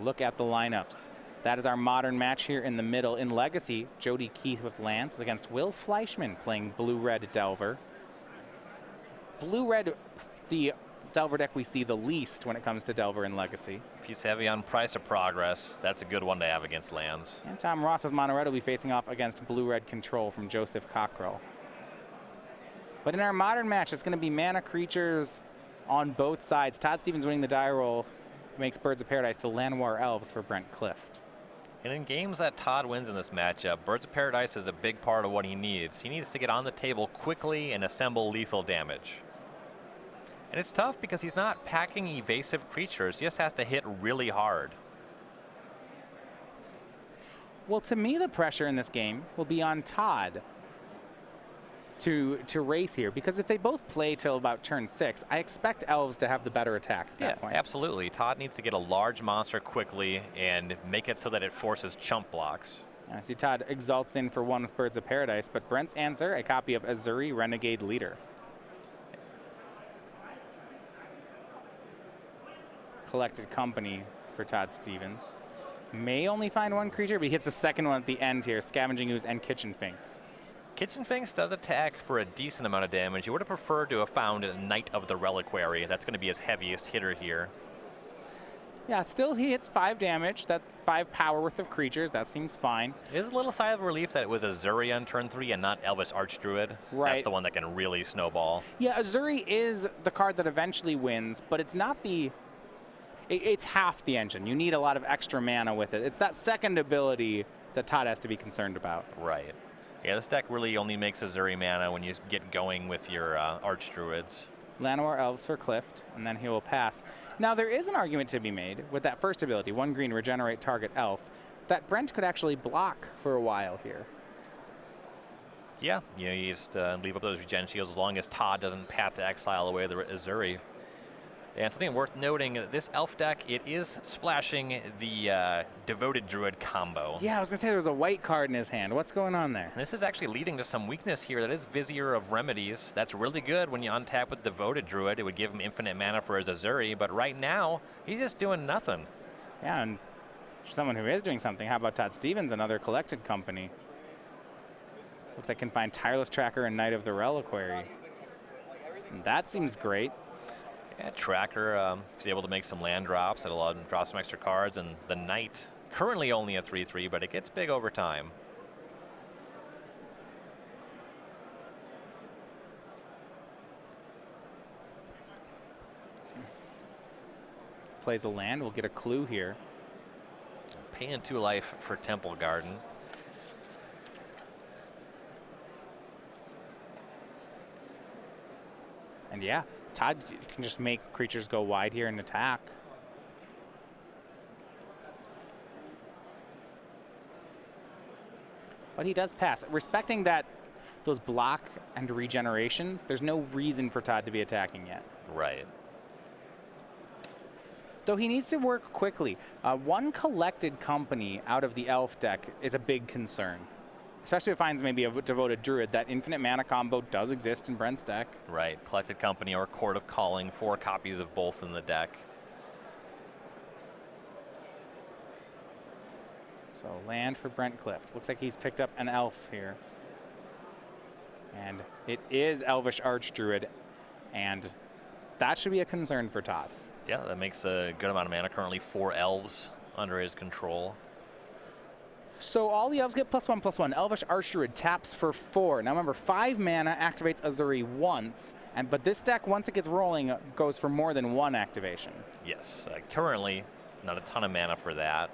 look at the lineups. That is our modern match here in the middle. In Legacy, Jody Keith with Lance is against Will Fleishman playing blue-red Delver. Blue-red, the Delver deck we see the least when it comes to Delver in Legacy. If he's heavy on Price of Progress, that's a good one to have against lands. And Tom Ross with Mono Red will be facing off against blue-red Control from Joseph Cockrell. But in our modern match, it's going to be mana creatures on both sides. Todd Stevens winning the die roll makes Birds of Paradise to Llanowar Elves for Brent Clift. And in games that Todd wins in this matchup, Birds of Paradise is a big part of what he needs. He needs to get on the table quickly and assemble lethal damage. And it's tough because he's not packing evasive creatures. He just has to hit really hard. Well, to me, the pressure in this game will be on Todd to race here, because if they both play till about turn 6, I expect Elves to have the better attack at that point. Absolutely. Todd needs to get a large monster quickly and make it so that it forces chump blocks. I see Todd exalts in for 1 with Birds of Paradise, but Brent's answer, a copy of Azuri Renegade Leader. Collected Company for Todd Stevens. May only find 1 creature, but he hits the second one at the end here, Scavenging Ooze and Kitchen Finks. Kitchen Finks does attack for a decent amount of damage. You would have preferred to have found a Knight of the Reliquary. That's going to be his heaviest hitter here. Yeah, still he hits 5 damage, that 5 power worth of creatures, that seems fine. It is a little sigh of relief that it was Azuri on turn 3 and not Elvish Archdruid. Right. That's the one that can really snowball. Yeah, Azuri is the card that eventually wins, but it's not the... It's half the engine. You need a lot of extra mana with it. It's that second ability that Todd has to be concerned about. Right. Yeah, this deck really only makes Azuri mana when you get going with your Archdruids. Llanowar Elves for Clift, and then he will pass. Now, there is an argument to be made with that first ability, 1 green, regenerate target elf, that Brent could actually block for a while here. Yeah, you just leave up those regen shields as long as Todd doesn't path to exile away the Azuri. And something worth noting, this elf deck, it is splashing the Devoted Druid combo. Yeah, I was going to say there was a white card in his hand. What's going on there? And this is actually leading to some weakness here. That is Vizier of Remedies. That's really good when you untap with Devoted Druid. It would give him infinite mana for his Azuri, but right now, he's just doing nothing. Yeah, and for someone who is doing something, how about Todd Stevens, another Collected Company? Looks like can find Tireless Tracker and Knight of the Reliquary. And that seems great. Yeah, Tracker is able to make some land drops that allow him to draw some extra cards, and the Knight, currently only a 3/3, but it gets big over time. Plays a land, we'll get a clue here. Paying 2 life for Temple Garden. And yeah, Todd can just make creatures go wide here and attack. But he does pass. Respecting that those block and regenerations, there's no reason for Todd to be attacking yet. Right. Though he needs to work quickly. 1 Collected Company out of the elf deck is a big concern. Especially if it finds maybe a Devoted Druid. That infinite mana combo does exist in Brent's deck. Right. Collected Company or Court of Calling, 4 copies of both in the deck. So land for Brent Clift. Looks like he's picked up an elf here. And it is Elvish Archdruid. And that should be a concern for Todd. Yeah, that makes a good amount of mana. Currently 4 elves under his control. So all the elves get +1/+1. Elvish Archdruid taps for 4. Now remember, 5 mana activates Azuri once, but this deck, once it gets rolling, goes for more than 1 activation. Yes, currently not a ton of mana for that.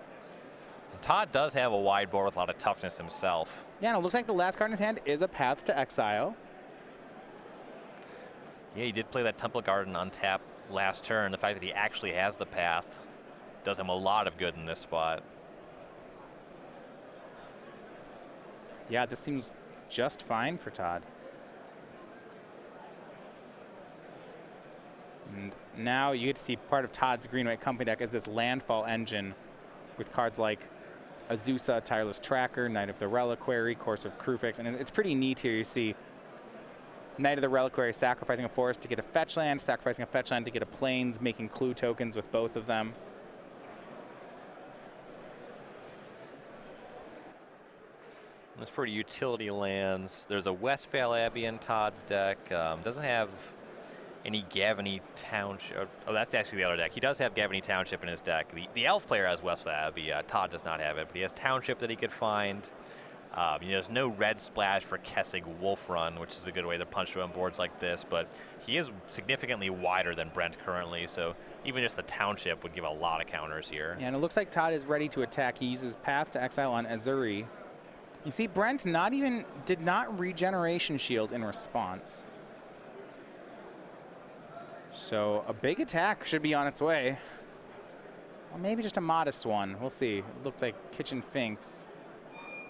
And Todd does have a wide board with a lot of toughness himself. Yeah, and it looks like the last card in his hand is a Path to Exile. Yeah, he did play that Temple Garden on tap last turn. The fact that he actually has the path does him a lot of good in this spot. Yeah, this seems just fine for Todd. And now you get to see part of Todd's Green-White Company deck is this landfall engine with cards like Azusa, Tireless Tracker, Knight of the Reliquary, Course of Krufix, and it's pretty neat here. You see Knight of the Reliquary sacrificing a forest to get a fetch land, sacrificing a fetch land to get a plains, making clue tokens with both of them. As for utility lands, there's a Westphal Abbey in Todd's deck. Doesn't have any Gavany Township. Oh, that's actually the other deck. He does have Gavany Township in his deck. The Elf player has Westphal Abbey. Todd does not have it, but he has Township that he could find. There's no red splash for Kessig Wolf Run, which is a good way to punch through on boards like this, but he is significantly wider than Brent currently, so even just the Township would give a lot of counters here. Yeah, and it looks like Todd is ready to attack. He uses Path to Exile on Azuri. You see, Brent did not Regeneration Shield in response. So a big attack should be on its way. Or maybe just a modest one. We'll see. It looks like Kitchen Finks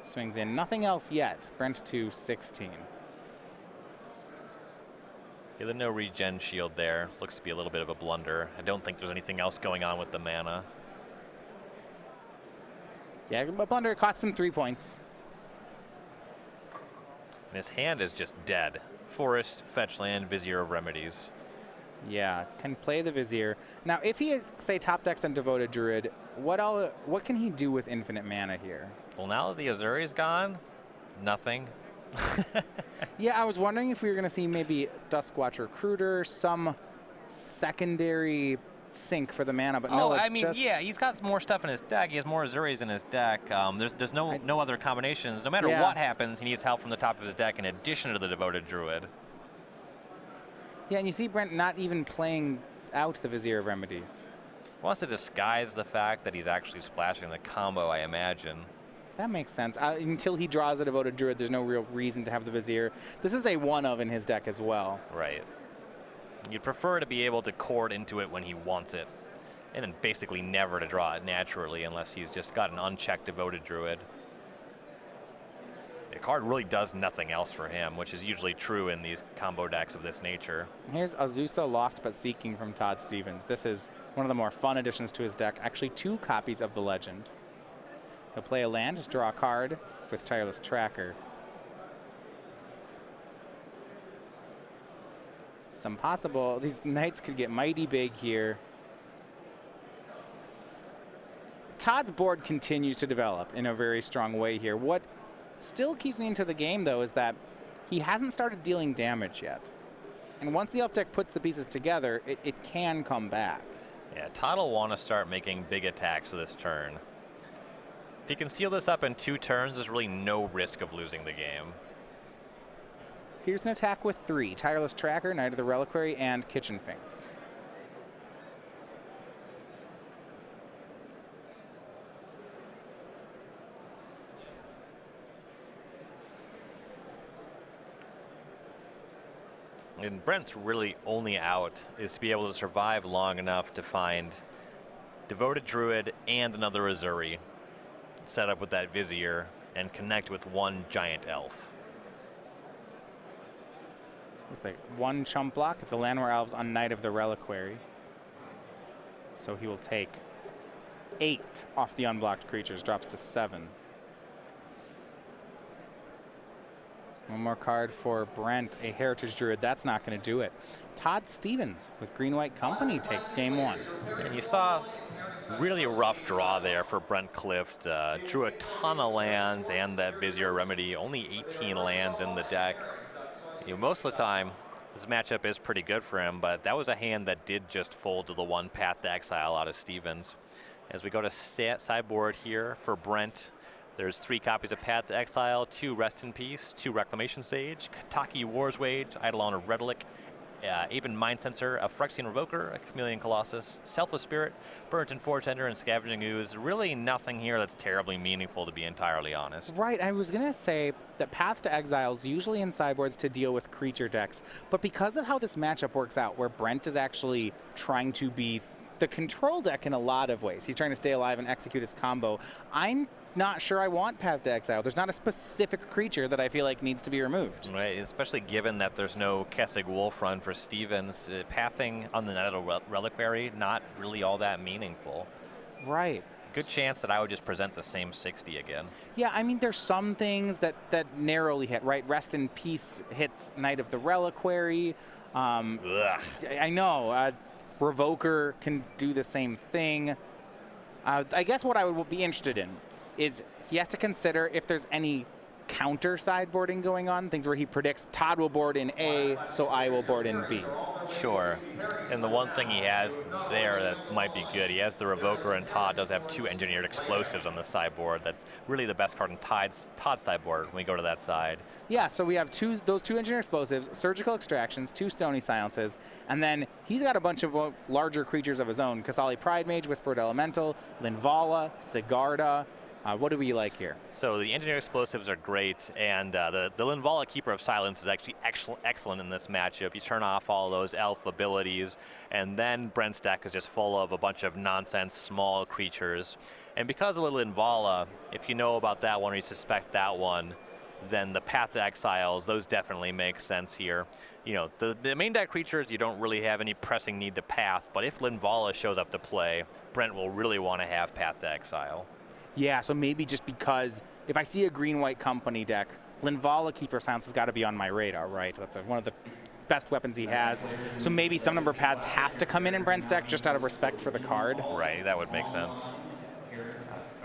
swings in. Nothing else yet. Brent to 16. Yeah, there's no regen shield there. Looks to be a little bit of a blunder. I don't think there's anything else going on with the mana. Yeah, a blunder cost him 3 points. And his hand is just dead. Forest, fetch land, Vizier of Remedies. Yeah, can play the Vizier. Now, if he, say, top decks on Devoted Druid, what can he do with infinite mana here? Well, now that the Azuri's gone, nothing. Yeah, I was wondering if we were going to see maybe Duskwatch Recruiter, some secondary sink for the mana, but no. I mean, yeah, he's got more stuff in his deck. He has more Azuris in his deck. There's no other combinations. No matter what happens, he needs help from the top of his deck in addition to the Devoted Druid. Yeah, and you see Brent not even playing out the Vizier of Remedies. He wants to disguise the fact that he's actually splashing the combo, I imagine. That makes sense. Until he draws a Devoted Druid, there's no real reason to have the Vizier. This is a one of in his deck as well. Right. You'd prefer to be able to chord into it when he wants it, and then basically never to draw it naturally unless he's just got an unchecked Devoted Druid. The card really does nothing else for him, which is usually true in these combo decks of this nature. Here's Azusa Lost But Seeking from Todd Stevens. This is one of the more fun additions to his deck. Actually, 2 copies of the Legend. He'll play a land, just draw a card with Tireless Tracker. Some possible, these knights could get mighty big here. Todd's board continues to develop in a very strong way here. What still keeps me into the game, though, is that he hasn't started dealing damage yet. And once the elf deck puts the pieces together, it can come back. Yeah, Todd will want to start making big attacks this turn. If he can seal this up in 2 turns, there's really no risk of losing the game. Here's an attack with 3. Tireless Tracker, Knight of the Reliquary, and Kitchen Finks. And Brent's really only out is to be able to survive long enough to find Devoted Druid and another Azuri, set up with that Vizier, and connect with 1 giant elf. Looks like 1 chump block. It's a Landware Elves on Knight of the Reliquary. So he will take 8 off the unblocked creatures, drops to 7. One more card for Brent, a Heritage Druid. That's not going to do it. Todd Stevens with Green-White Company takes game 1. And you saw really a rough draw there for Brent Clift. Drew a ton of lands and that Vizier Remedy. Only 18 lands in the deck. Most of the time, this matchup is pretty good for him, but that was a hand that did just fold to the 1 Path to Exile out of Stevens. As we go to sideboard here for Brent, there's 3 copies of Path to Exile, 2 Rest in Peace, 2 Reclamation Sage, Kataki War's Wage, Eidolon of Redelic, Aven Mind Sensor, a Phyrexian Revoker, a Chameleon Colossus, Selfless Spirit, Burnt Fortender, and Scavenging Ooze. Really nothing here that's terribly meaningful, to be entirely honest. Right, I was going to say that Path to Exile is usually in sideboards to deal with creature decks, but because of how this matchup works out, where Brent is actually trying to be the control deck in a lot of ways, he's trying to stay alive and execute his combo, I'm not sure I want Path to Exile. There's not a specific creature that I feel like needs to be removed. Right, especially given that there's no Kessig Wolf Run for Stevens. Pathing on the Knight of the Reliquary, not really all that meaningful. Right. Good chance that I would just present the same 60 again. Yeah, I mean, there's some things that narrowly hit, right? Rest in Peace hits Knight of the Reliquary. I know. Revoker can do the same thing. I guess what I would be interested in is he has to consider if there's any counter sideboarding going on, things where he predicts Todd will board in A, so I will board in B. Sure. And the one thing he has there that might be good, he has the Revoker, and Todd does have 2 engineered explosives on the sideboard. That's really the best card in Todd's sideboard when we go to that side. Yeah, so we have those 2 engineered explosives, surgical extractions, 2 stony silences, and then he's got a bunch of larger creatures of his own. Kasali Pride Mage, Whispered Elemental, Linvala, Sigarda. What do we like here? So the engineered explosives are great, and the Linvala Keeper of Silence is actually excellent in this matchup. You turn off all those elf abilities, and then Brent's deck is just full of a bunch of nonsense small creatures. And because of the Linvala, if you know about that one or you suspect that one, then the Path to Exiles, those definitely make sense here. You know, the main deck creatures, you don't really have any pressing need to path, but if Linvala shows up to play, Brent will really want to have Path to Exile. Yeah, so maybe just because if I see a green-white company deck, Linvala Keeper of Silence has got to be on my radar, right? That's one of the best weapons he has. So maybe some number of paths have to come in Brent's deck just out of respect for the card. Right, that would make sense.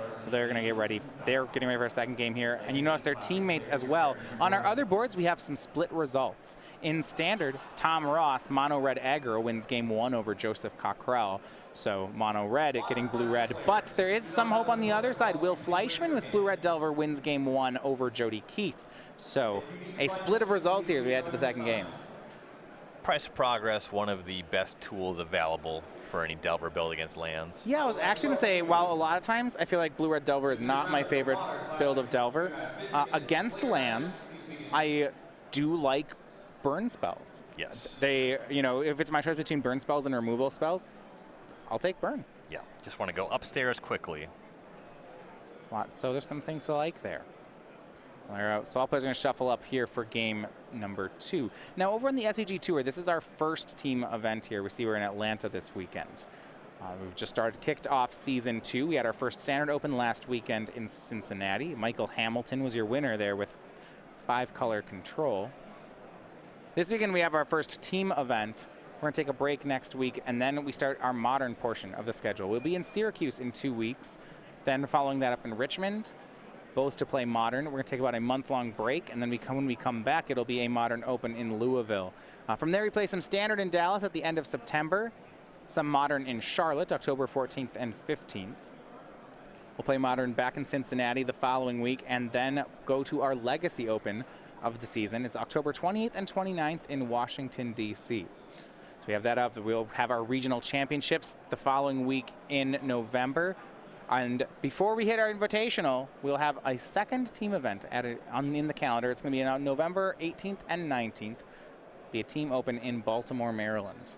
So they're going to get ready. They're getting ready for a second game here. And you notice their teammates as well. On our other boards, we have some split results. In Standard, Tom Ross, Mono Red Aggro, wins game 1 over Joseph Cockrell. So Mono Red getting Blue Red. But there is some hope on the other side. Will Fleishman with Blue Red Delver wins game 1 over Jody Keith. So a split of results here as we head to the second games. Price of Progress, one of the best tools available for any Delver build against lands. Yeah, I was actually going to say, while a lot of times I feel like Blue Red Delver is not my favorite build of Delver, against lands, I do like burn spells. Yes. They, you know, if it's my choice between burn spells and removal spells, I'll take burn. Yeah, just want to go upstairs quickly. So there's some things to like there. So all players are going to shuffle up here for game number 2. Now over on the SCG Tour, this is our first team event here. We see we're in Atlanta this weekend. We've just kicked off season 2. We had our first Standard Open last weekend in Cincinnati. Michael Hamilton was your winner there with 5-color control. This weekend we have our first team event. We're going to take a break next week, and then we start our modern portion of the schedule. We'll be in Syracuse in 2 weeks, then following that up in Richmond, both to play Modern. We're going to take about a month-long break, and then when we come back, it'll be a Modern Open in Louisville. From there, we play some Standard in Dallas at the end of September, some Modern in Charlotte, October 14th and 15th. We'll play Modern back in Cincinnati the following week, and then go to our Legacy Open of the season. It's October 28th and 29th in Washington, D.C. So we have that up. We'll have our regional championships the following week in November. And before we hit our invitational, we'll have a second team event in the calendar. It's going to be on November 18th and 19th. Be a team open in Baltimore, Maryland.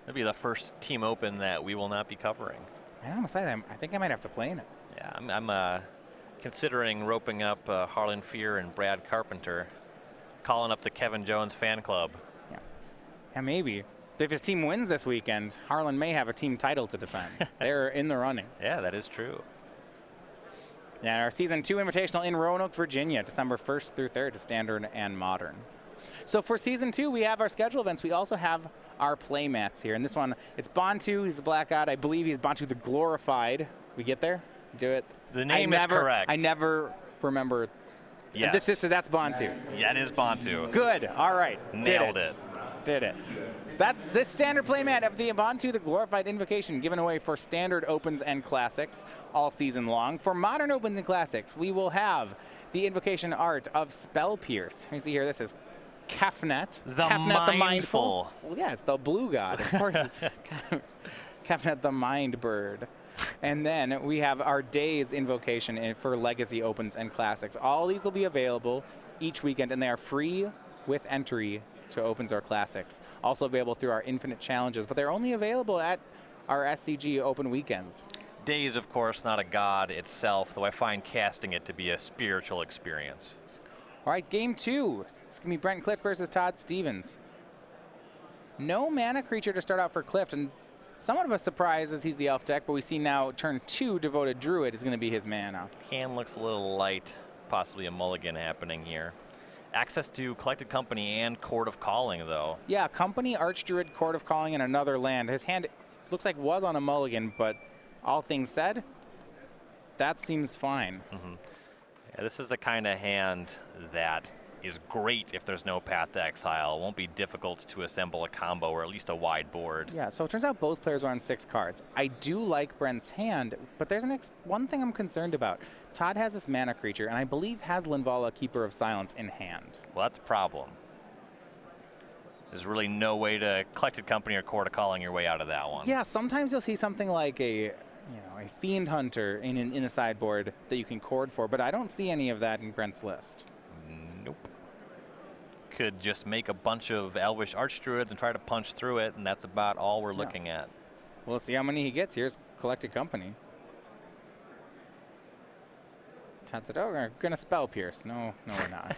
It'll be the first team open that we will not be covering. I'm excited. I think I might have to play in it. Yeah, I'm considering roping up Harlan Fear and Brad Carpenter, calling up the Kevin Jones fan club. Yeah, maybe. If his team wins this weekend, Harlan may have a team title to defend. They're in the running. Yeah, that is true. Yeah, our Season 2 Invitational in Roanoke, Virginia, December 1st through 3rd to Standard and Modern. So for Season 2, we have our schedule events. We also have our play mats here. And this one, it's Bantu. He's the Black God. I believe he's Bantu the Glorified. We get there? Do it? The name is correct. I never remember. Yes. That's Bantu. Yeah, it is Bantu. Good. All right. Nailed it. Did it. This standard playmat of the Bantu the Glorified Invocation given away for Standard Opens and Classics all season long. For Modern Opens and Classics, we will have the Invocation art of Spell Pierce. You see here, this is Kefnet. Kefnet the Mindful. Well, yeah, it's the blue god, of course. Kefnet the Mind Bird. And then we have our Days Invocation for Legacy Opens and Classics. All these will be available each weekend, and they are free with entry to Opens or Classics. Also available through our Infinite Challenges, but they're only available at our SCG Open weekends. Days, of course, not a god itself, though I find casting it to be a spiritual experience. All right, game 2. It's going to be Brent Clift versus Todd Stevens. No mana creature to start out for Clift, and somewhat of a surprise as he's the elf deck, but we see now turn 2 Devoted Druid is going to be his mana. Hand looks a little light, possibly a mulligan happening here. Access to Collected Company and Court of Calling, though. Yeah, Company, Archdruid, Court of Calling, and another land. His hand looks like was on a mulligan, but all things said, that seems fine. Yeah, this is the kind of hand that is great if there's no path to exile. It won't be difficult to assemble a combo or at least a wide board. Yeah, so it turns out both players are on 6 cards. I do like Brent's hand, but there's one thing I'm concerned about. Todd has this mana creature, and I believe has Linvala, Keeper of Silence, in hand. Well, that's a problem. There's really no way to Collected Company or Court of Calling your way out of that one. Yeah, sometimes you'll see something like a Fiend Hunter in a sideboard that you can chord for, but I don't see any of that in Brent's list. Nope. Could just make a bunch of Elvish Archdruids and try to punch through it, and that's about all we're looking at. We'll see how many he gets. Here's Collected Company. Todd said, oh, we're going to Spell Pierce. No, we're not.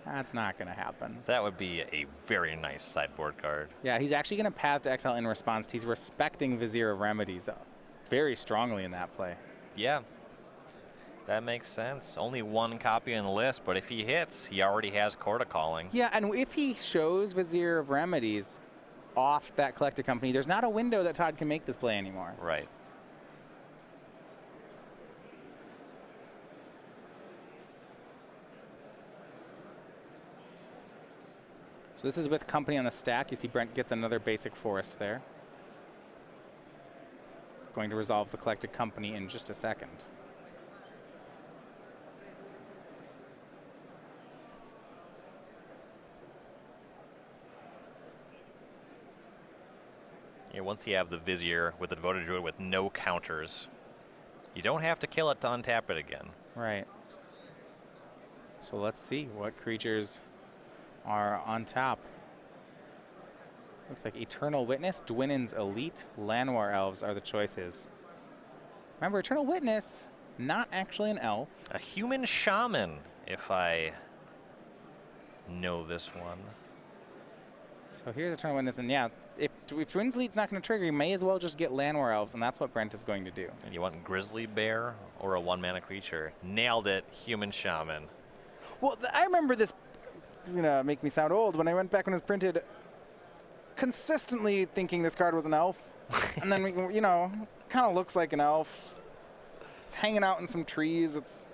That's not going to happen. That would be a very nice sideboard card. Yeah, he's actually going to Path to Exile in response. He's respecting Vizier of Remedies very strongly in that play. Yeah, that makes sense. Only 1 copy in the list, but if he hits, he already has Court of Calling. Yeah, and if he shows Vizier of Remedies off that Collected Company, there's not a window that Todd can make this play anymore. Right. So this is with Company on the stack. You see Brent gets another basic forest there. Going to resolve the Collected Company in just a second. Yeah, once you have the Vizier with the Devoted Druid with no counters, you don't have to kill it to untap it again. Right. So let's see what creatures are on top. Looks like Eternal Witness, Dwynen's Elite, Llanowar Elves are the choices. Remember, Eternal Witness, not actually an elf. A human shaman, if I know this one. So here's Eternal Witness, and yeah, if Dwynen's Elite's not going to trigger, you may as well just get Llanowar Elves, and that's what Brent is going to do. And you want Grizzly Bear or a 1-mana creature? Nailed it, human shaman. Well, I remember this. This is going to make me sound old. When I went back when it was printed, consistently thinking this card was an elf. And then, kind of looks like an elf. It's hanging out in some trees. It's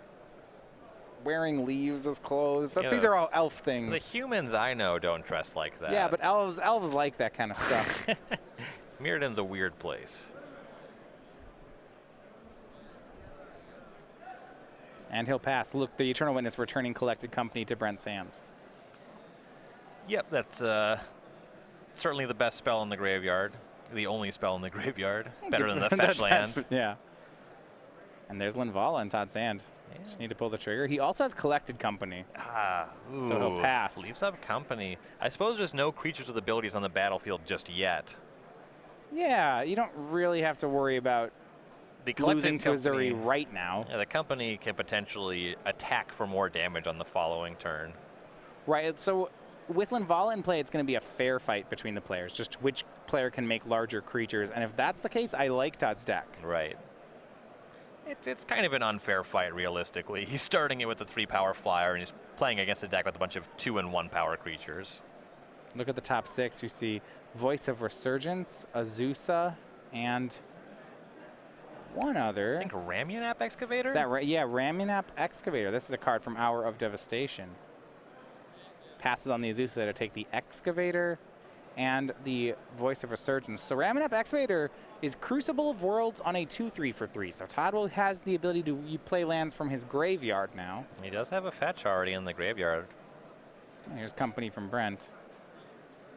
wearing leaves as clothes. These are all elf things. The humans I know don't dress like that. Yeah, but elves like that kind of stuff. Mirrodin's a weird place. And he'll pass. Look, the Eternal Witness returning Collected Company to Brent's hand. Yep, that's certainly the best spell in the graveyard. The only spell in the graveyard. Better than the fetch land. Yeah. And there's Linvala in Todd's hand. Yeah. Just need to pull the trigger. He also has Collected Company. Ooh, so he'll pass. Leaves up Company. I suppose there's no creatures with abilities on the battlefield just yet. Yeah, you don't really have to worry about losing to Azuri right now. Yeah, the Company can potentially attack for more damage on the following turn. Right, so with Linvala in play, it's going to be a fair fight between the players, just which player can make larger creatures. And if that's the case, I like Todd's deck. Right. It's kind of an unfair fight, realistically. He's starting it with the 3-power flyer, and he's playing against a deck with a bunch of 2- and 1-power creatures. Look at the top 6. You see Voice of Resurgence, Azusa, and one other. I think Ramunap Excavator? Is that right? Yeah, Ramunap Excavator. This is a card from Hour of Devastation. Passes on the Azusa to take the Excavator and the Voice of Resurgence. So Ramunap Excavator is Crucible of Worlds on a 2/3 for 3. So Todd has the ability to play lands from his graveyard now. He does have a fetch already in the graveyard. Here's Company from Brent.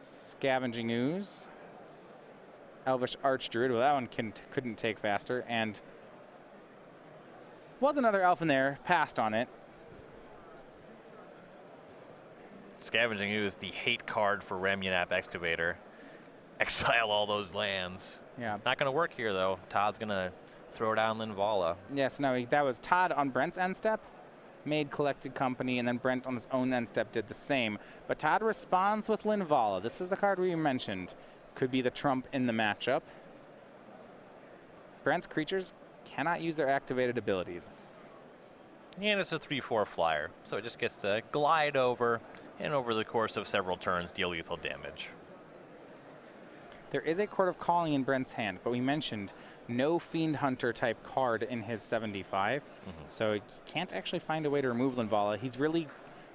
Scavenging Ooze. Elvish Archdruid. Well, that one couldn't take faster. And was another elf in there. Passed on it. Scavenging Ooze, the hate card for Ramunap Excavator. Exile all those lands. Yeah. Not going to work here, though. Todd's going to throw down Linvala. Yes, no, that was Todd on Brent's end step, made Collected Company, and then Brent on his own end step did the same. But Todd responds with Linvala. This is the card we mentioned. Could be the trump in the matchup. Brent's creatures cannot use their activated abilities. And it's a 3/4 flyer, so it just gets to glide over, and over the course of several turns, deal lethal damage. There is a Court of Calling in Brent's hand, but we mentioned no Fiend Hunter type card in his 75, so he can't actually find a way to remove Linvala. He's really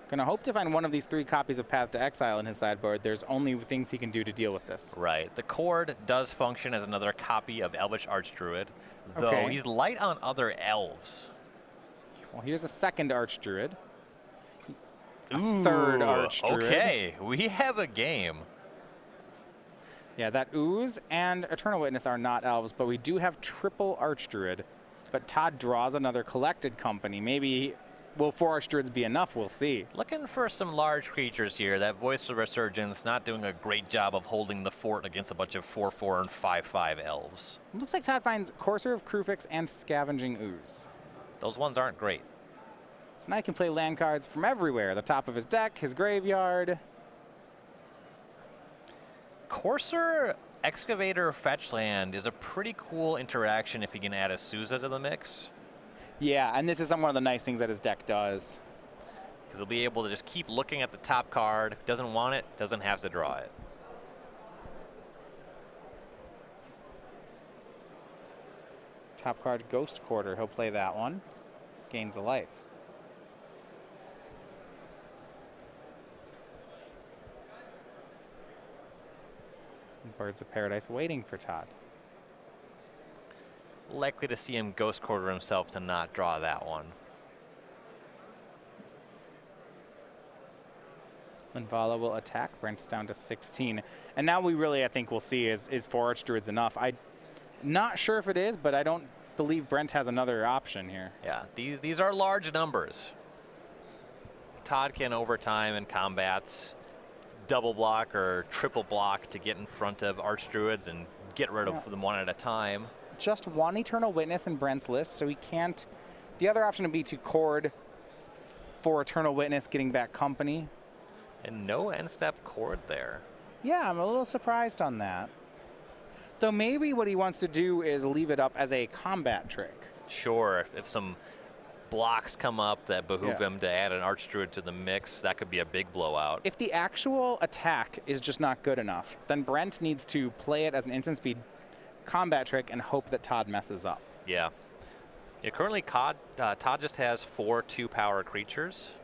going to hope to find one of these 3 copies of Path to Exile in his sideboard. There's only things he can do to deal with this. Right. The Cord does function as another copy of Elvish Archdruid, though he's light on other elves. Well, here's a second Archdruid. A third Archdruid. Okay, we have a game. Yeah, that Ooze and Eternal Witness are not elves, but we do have triple Archdruid. But Todd draws another Collected Company. Maybe, will 4 Archdruids be enough? We'll see. Looking for some large creatures here. That Voice of Resurgence not doing a great job of holding the fort against a bunch of 4/4 and 5/5 elves. It looks like Todd finds Courser of Krufix and Scavenging Ooze. Those ones aren't great. So now he can play land cards from everywhere. The top of his deck, his graveyard. Courser Excavator Fetchland is a pretty cool interaction if you can add a Souza to the mix. Yeah, and this is one of the nice things that his deck does. Because he'll be able to just keep looking at the top card. If he doesn't want it, doesn't have to draw it. Top card, Ghost Quarter. He'll play that one. Gains a life. Birds of Paradise waiting for Todd. Likely to see him Ghost Quarter himself to not draw that one. Linvala will attack. Brent's down to 16. And now we really, I think, will see is 4 Archdruids enough? I'm not sure if it is, but I don't believe Brent has another option here. Yeah, these are large numbers. Todd can, over time in combats, double block or triple block to get in front of Archdruids and get rid of them one at a time. Just 1 Eternal Witness in Brent's list, so he can't. The other option would be to Cord for Eternal Witness, getting back company. And no end-step Cord there. Yeah, I'm a little surprised on that. Though maybe what he wants to do is leave it up as a combat trick. Sure, if some blocks come up that behoove him to add an Archdruid to the mix, that could be a big blowout. If the actual attack is just not good enough, then Brent needs to play it as an instant speed combat trick and hope that Todd messes up. Yeah. Currently, Todd just has 4 2-power creatures.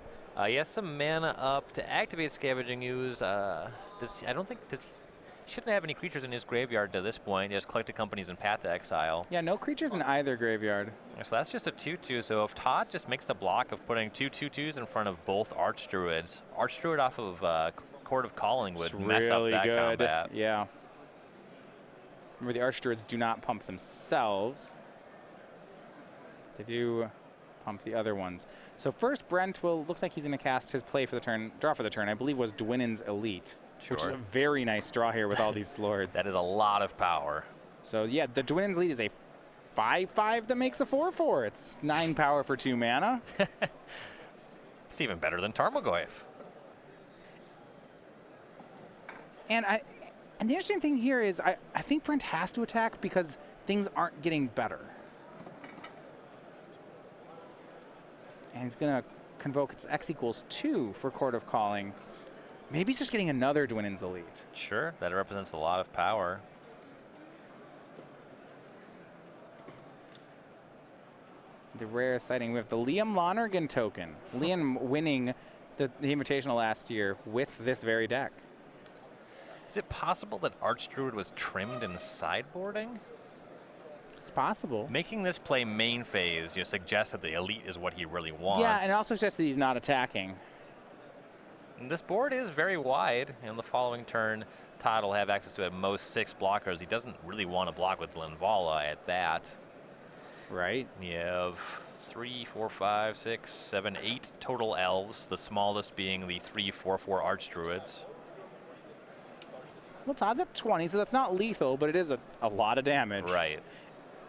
He has some mana up to activate Scavenging Ooze. He shouldn't have any creatures in his graveyard to this point. He has Collected Companies and Path to Exile. Yeah, no creatures in either graveyard. So that's just a 2/2. So if Todd just makes the block of putting 2 2/2s in front of both Archdruids, Archdruid off of Court of Calling would mess up that combat. Yeah. Remember, the Archdruids do not pump themselves. They do pump the other ones. So first, Brent looks like he's going to cast his play for the turn, draw for the turn, I believe was Dwinnen's Elite. Sure. Which is a very nice draw here with all these lords. That is a lot of power. So yeah, the Dwinnen's Elite is a 5/5 that makes a 4/4. It's 9 power for 2 mana. It's even better than Tarmogoyf. And the interesting thing here is I think Brent has to attack because things aren't getting better. And he's going to convoke its X equals 2 for Court of Calling. Maybe he's just getting another Dwinnen's Elite. Sure, that represents a lot of power. The rare sighting, we have the Liam Lonergan token. Liam winning the Invitational last year with this very deck. Is it possible that Archdruid was trimmed in sideboarding? It's possible. Making this play main phase suggests that the Elite is what he really wants. Yeah, and it also suggests that he's not attacking. And this board is very wide. In the following turn, Todd will have access to at most 6 blockers. He doesn't really want to block with Linvala at that. Right. You have 3, 4, 5, 6, 7, 8 total elves, the smallest being the 3/4/4 Archdruids. Well, Todd's at 20, so that's not lethal, but it is a lot of damage. Right.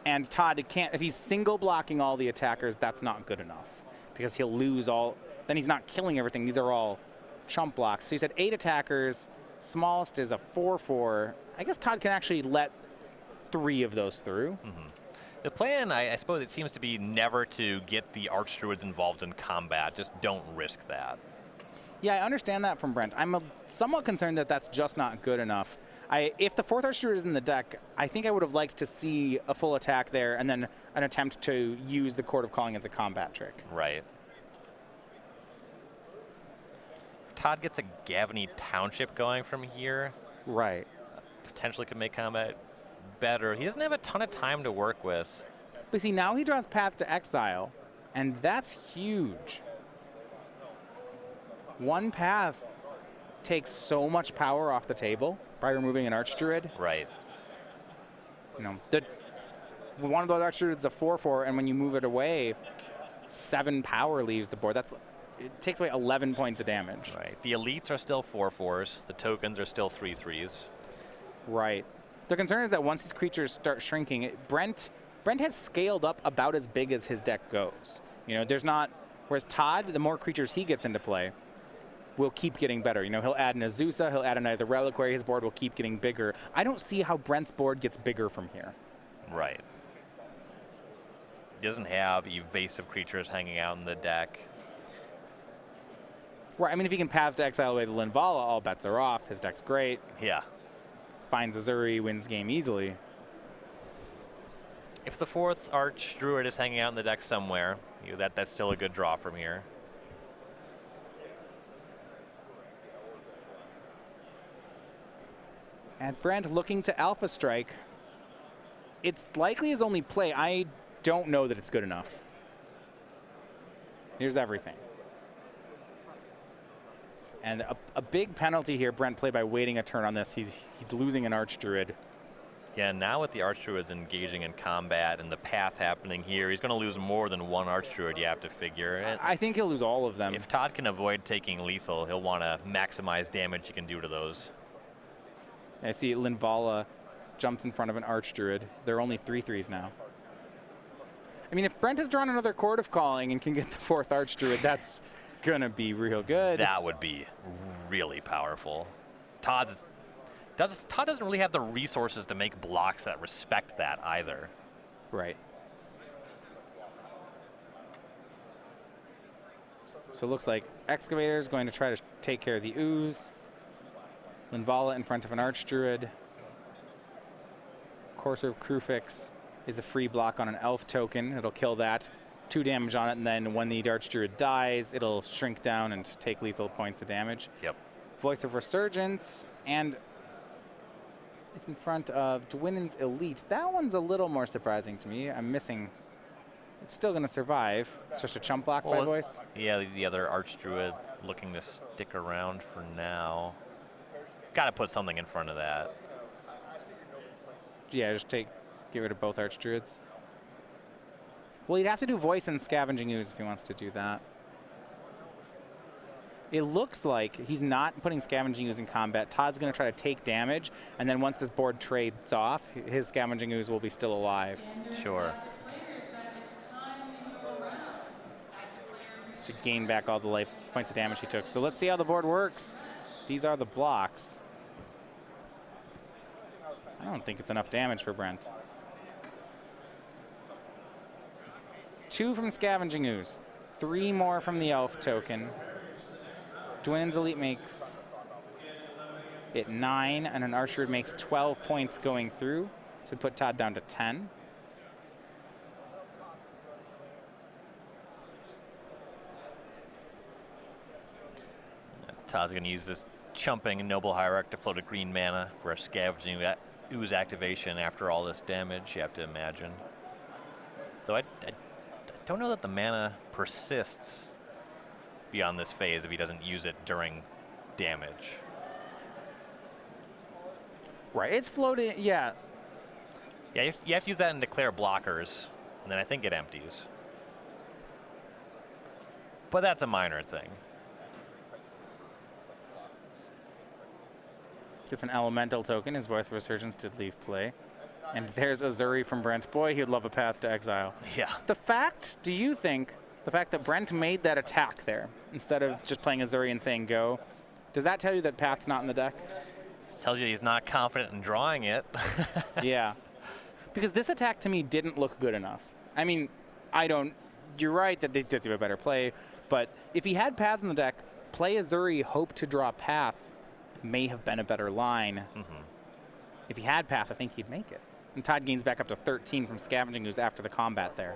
And Todd can't, if he's single blocking all the attackers, that's not good enough because he'll lose all, then he's not killing everything. These are all chump blocks. So he's at 8 attackers, smallest is a 4/4. I guess Todd can actually let 3 of those through. Mm-hmm. The plan, I suppose it seems to be never to get the Archdruids involved in combat. Just don't risk that. Yeah, I understand that from Brent. I'm somewhat concerned that that's just not good enough. If the 4th Archdruid is in the deck, I think I would have liked to see a full attack there and then an attempt to use the Court of Calling as a combat trick. Right. If Todd gets a Gavany Township going from here, right, potentially could make combat better. He doesn't have a ton of time to work with. But see, now he draws Path to Exile, and that's huge. 1 path takes so much power off the table by removing an Archdruid. Right. You know, one of those Archdruids is a 4/4, and when you move it away, 7 power leaves the board. It takes away 11 points of damage. Right. The elites are still 4/4s. The tokens are still 3/3s. Right. The concern is that once these creatures start shrinking, Brent has scaled up about as big as his deck goes. You know, there's not. Whereas Todd, the more creatures he gets into play, will keep getting better. You know, he'll add an Azusa, he'll add a Knight of the Reliquary, his board will keep getting bigger. I don't see how Brent's board gets bigger from here. Right. He doesn't have evasive creatures hanging out in the deck. Right, I mean, if he can Path to Exile away the Linvala, all bets are off. His deck's great. Yeah. Finds Azuri, wins game easily. If the 4th Archdruid is hanging out in the deck somewhere, that's still a good draw from here. And Brent looking to Alpha Strike. It's likely his only play. I don't know that it's good enough. Here's everything. And a big penalty here, Brent played by waiting a turn on this. He's losing an Archdruid. Yeah, now with the Archdruids engaging in combat and the path happening here, he's going to lose more than 1 Archdruid, you have to figure. And I think he'll lose all of them. If Todd can avoid taking lethal, he'll want to maximize damage he can do to those. I see Linvala jumps in front of an Archdruid. They're only 3/3s now. I mean, if Brent has drawn another Court of Calling and can get the 4th Archdruid, that's going to be real good. That would be really powerful. Todd doesn't really have the resources to make blocks that respect that either. Right. So it looks like Excavator is going to try to take care of the Ooze. Linvala in front of an Archdruid. Courser of Krufix is a free block on an Elf token. It'll kill that. 2 damage on it, and then when the Archdruid dies, it'll shrink down and take lethal points of damage. Yep. Voice of Resurgence, and it's in front of Dwinnen's Elite. That one's a little more surprising to me. I'm missing. It's still going to survive. It's just a chump block by Voice. Yeah, the other Archdruid looking to stick around for now. Got to put something in front of that. Yeah, just get rid of both Archdruids. Well, he'd have to do Voice and Scavenging Ooze if he wants to do that. It looks like he's not putting Scavenging Ooze in combat. Todd's going to try to take damage, and then once this board trades off, his Scavenging Ooze will be still alive. Sure. To gain back all the life points of damage he took. So let's see how the board works. These are the blocks. I don't think it's enough damage for Brent. 2 from Scavenging Ooze. 3 more from the Elf token. Dwinnen's Elite makes it 9, and an Archer makes 12 points going through. So put Todd down to 10. Todd's going to use this chumping Noble Hierarch to float a green mana for a Scavenging Ooze activation after all this damage, you have to imagine. Though I don't know that the mana persists beyond this phase if he doesn't use it during damage. Right, it's floating, yeah. Yeah, you have to use that and declare blockers, and then I think it empties. But that's a minor thing. Gets an Elemental token. His Voice of Resurgence did leave play. And there's Azuri from Brent. Boy, he'd love a Path to Exile. Yeah. Do you think the fact that Brent made that attack there, instead of just playing Azuri and saying go, does that tell you that Path's not in the deck? It tells you he's not confident in drawing it. Yeah. Because this attack to me didn't look good enough. I mean, you're right that it does have a better play, but if he had Paths in the deck, play Azuri, hope to draw Path may have been a better line. if he had path, I think he'd make it. And Todd gains back up to 13 from scavenging, who's after the combat there.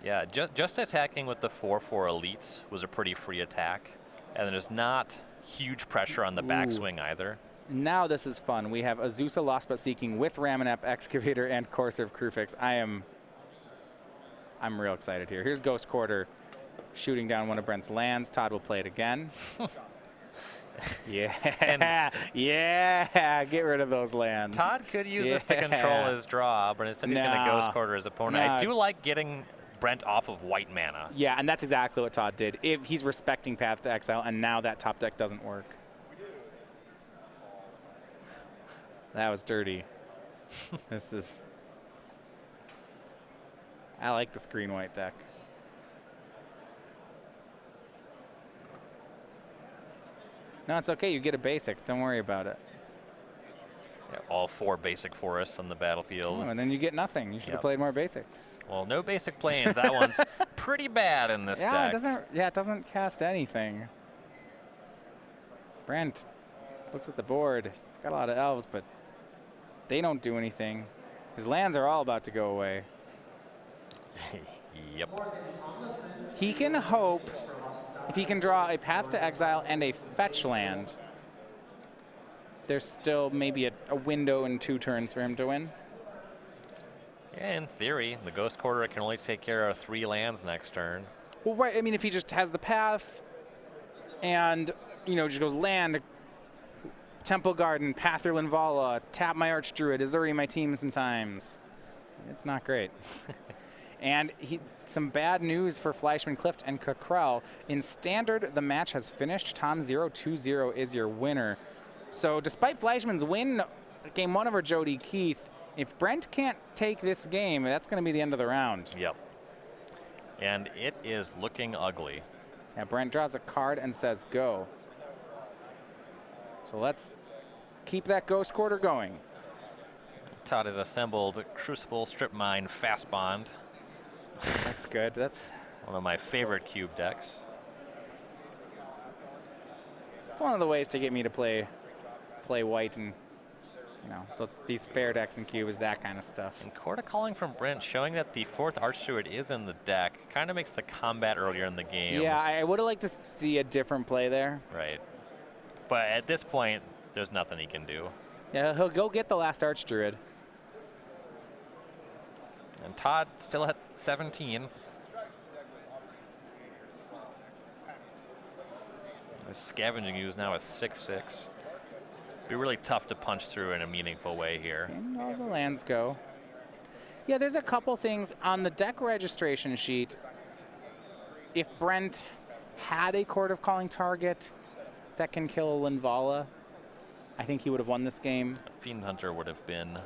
Yeah, just attacking with the 4-4 elites was a pretty free attack. And there's not huge pressure on the backswing either. Now this is fun. We have Azusa Lost But Seeking with Ramonep, Excavator, and Courser of Crewfix. I'm real excited here. Here's Ghost Quarter shooting down one of Brent's lands. Todd will play it again. Yeah, yeah, get rid of those lands. Todd could use this to control his draw, but instead he's going to Ghost Quarter his opponent. I do like getting Brent off of white mana. Yeah, and that's exactly what Todd did. If he's respecting Path to Exile, and now that top deck doesn't work. That was dirty. This is... I like this green-white deck. No, it's okay. You get a basic. Don't worry about it. Yeah, all 4 basic forests on the battlefield. Oh, and then you get nothing. You should have played more basics. Well, no basic planes. That one's pretty bad in this deck. It doesn't cast anything. Brent looks at the board. He's got a lot of elves, but they don't do anything. His lands are all about to go away. Yep. He can hope if he can draw a Path to Exile and a fetch land. There's still maybe a window in 2 turns for him to win. Yeah, in theory, the Ghost Quarter can only take care of 3 lands next turn. Well, right. I mean, if he just has the path and, you know, just goes land, Temple Garden, Pather Linvala, tap my Archdruid, Azuri my team sometimes. It's not great. And some bad news for Fleishman, Clift, and Cockrell. In Standard, the match has finished. Tom 0-2-0 is your winner. So despite Fleischman's win game 1 over Jody Keith, if Brent can't take this game, that's going to be the end of the round. Yep. And it is looking ugly. Yeah, Brent draws a card and says go. So let's keep that Ghost Quarter going. Todd has assembled Crucible, Strip Mine, Fast Bond. That's good. That's one of my favorite cube decks. It's one of the ways to get me to play white, and you know, these fair decks and cube is that kind of stuff. And Court of Calling from Brent showing that the 4th Archdruid is in the deck kind of makes the combat earlier in the game. Yeah, I would have liked to see a different play there. Right. But at this point, there's nothing he can do. Yeah, he'll go get the last Archdruid. And Todd still at 17. His Scavenging Ooze now is 6-6. Be really tough to punch through in a meaningful way here. And all the lands go. Yeah, there's a couple things on the deck registration sheet. If Brent had a Court of Calling target that can kill a Linvala, I think he would have won this game. A Fiend Hunter would have been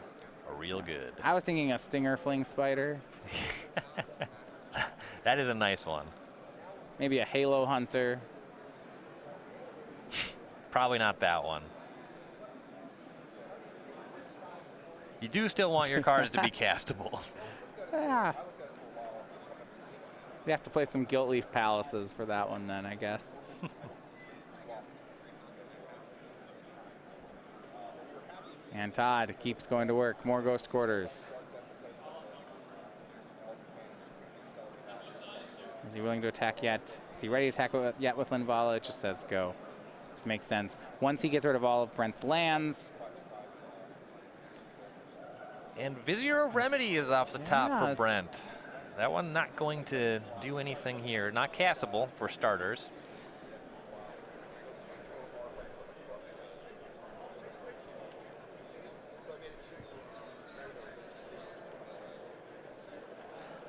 a real good. I was thinking a Stinger Fling Spider. That is a nice one. Maybe a Halo Hunter. Probably not that one. You do still want your cards to be castable. Yeah. You have to play some Gilt Leaf Palaces for that one then, I guess. And Todd keeps going to work. More Ghost Quarters. Is he willing to attack yet? Is he ready to attack yet with Linvala? It just says go. This makes sense. Once he gets rid of all of Brent's lands. And Vizier of Remedy is off the top for Brent. That one not going to do anything here. Not castable for starters.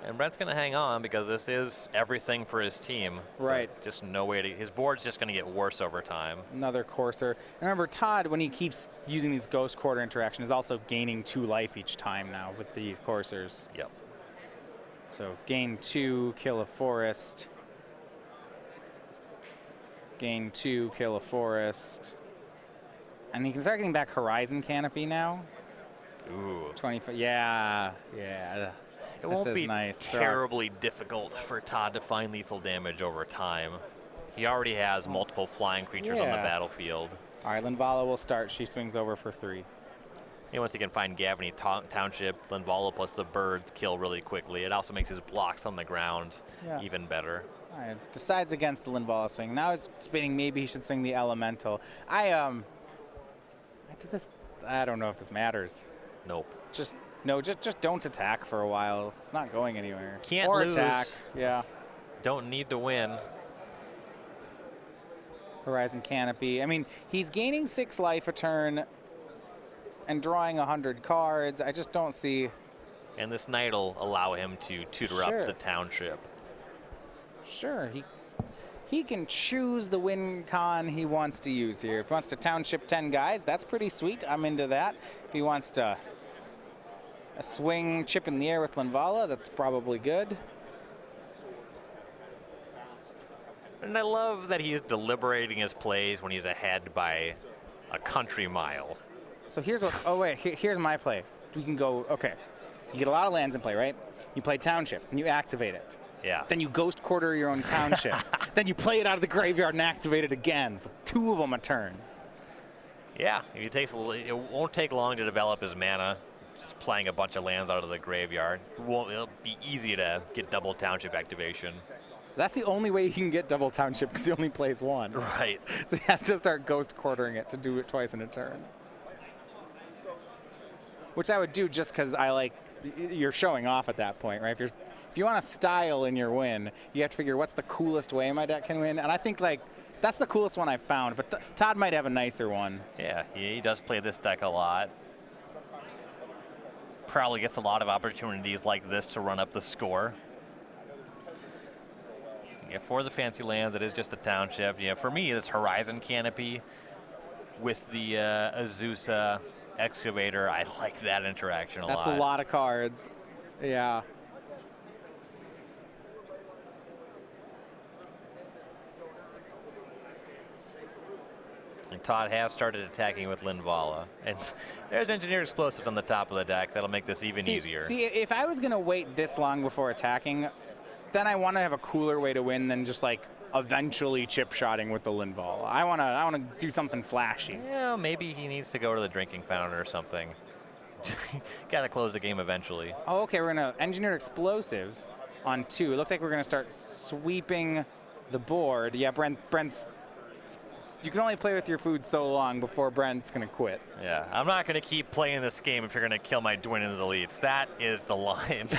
And Brent's going to hang on because this is everything for his team. Right. Just no way to... His board's just going to get worse over time. Another Courser. And remember, Todd, when he keeps using these Ghost Quarter interactions, is also gaining 2 life each time now with these Coursers. Yep. So gain 2, kill a forest. Gain 2, kill a forest. And he can start getting back Horizon Canopy now. Ooh. 25. Yeah. Yeah. It won't be terribly difficult for Todd to find lethal damage over time. He already has multiple flying creatures on the battlefield. All right, Linvala will start. She swings over for 3. Once he can find Gaffney Township, Linvala plus the birds kill really quickly. It also makes his blocks on the ground even better. All right, decides against the Linvala swing. Now he's debating maybe he should swing the elemental. I don't know if this matters. Nope. Just don't attack for a while. It's not going anywhere. Can't or lose. Attack. Yeah. Don't need to win. Horizon Canopy. I mean, he's gaining 6 life a turn and drawing 100 cards. I just don't see. And this knight will allow him to tutor up the township. Sure, he can choose the win con he wants to use here. If he wants to township 10 guys, that's pretty sweet. I'm into that. If he wants to a swing chip in the air with Linvala, that's probably good. And I love that he's deliberating his plays when he's ahead by a country mile. So here's what, here's my play. We can go, okay, you get a lot of lands in play, right? You play township, and you activate it. Yeah. Then you ghost quarter your own township. Then you play it out of the graveyard and activate it again. 2 of them a turn. Yeah, it won't take long to develop his mana. Just playing a bunch of lands out of the graveyard. It'll be easy to get double township activation. That's the only way he can get double township because he only plays 1. Right. So he has to start ghost quartering it to do it twice in a turn. Which I would do just because I like, you're showing off at that point, right? If you want to style in your win, you have to figure what's the coolest way my deck can win. And I think like that's the coolest one I found, but Todd might have a nicer one. Yeah, he does play this deck a lot. Probably gets a lot of opportunities like this to run up the score. Yeah, for the fancy lands, it is just a township. Yeah, for me, this Horizon Canopy with the Azusa Excavator, I like that interaction a lot. That's a lot of cards. Yeah. And Todd has started attacking with Linvala. And there's Engineered Explosives on the top of the deck. That'll make this even easier. See, if I was going to wait this long before attacking, then I want to have a cooler way to win than just like eventually chip-shotting with the Linvala. I want to do something flashy. Yeah, maybe he needs to go to the drinking fountain or something. Got to close the game eventually. Oh, okay, we're going to Engineered Explosives on 2. It looks like we're going to start sweeping the board. Yeah, Brent's... You can only play with your food so long before Brent's going to quit. Yeah, I'm not going to keep playing this game if you're going to kill my Dwinnen's Elites. That is the line.